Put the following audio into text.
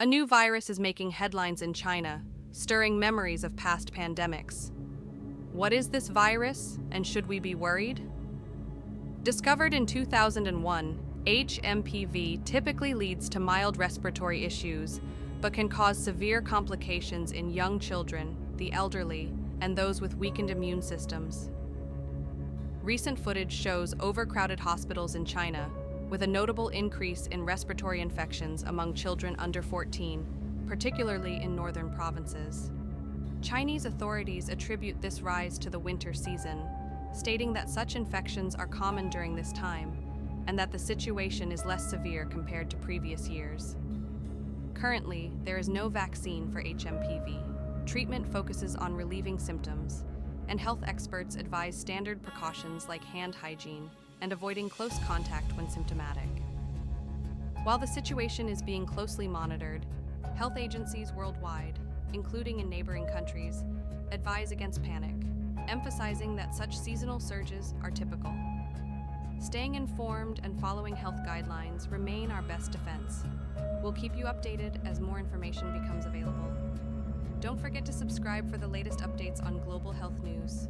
A new virus is making headlines in China, stirring memories of past pandemics. What is this virus, and should we be worried? Discovered in 2001, HMPV typically leads to mild respiratory issues, but can cause severe complications in young children, the elderly, and those with weakened immune systems. Recent footage shows overcrowded hospitals in China, with a notable increase in respiratory infections among children under 14, particularly in northern provinces. Chinese authorities attribute this rise to the winter season, stating that such infections are common during this time, and that the situation is less severe compared to previous years. Currently, there is no vaccine for HMPV. Treatment focuses on relieving symptoms, and health experts advise standard precautions like hand hygiene and avoiding close contact when symptomatic. While the situation is being closely monitored, health agencies worldwide, including in neighboring countries, advise against panic, emphasizing that such seasonal surges are typical. Staying informed and following health guidelines remain our best defense. We'll keep you updated as more information becomes available. Don't forget to subscribe for the latest updates on global health news.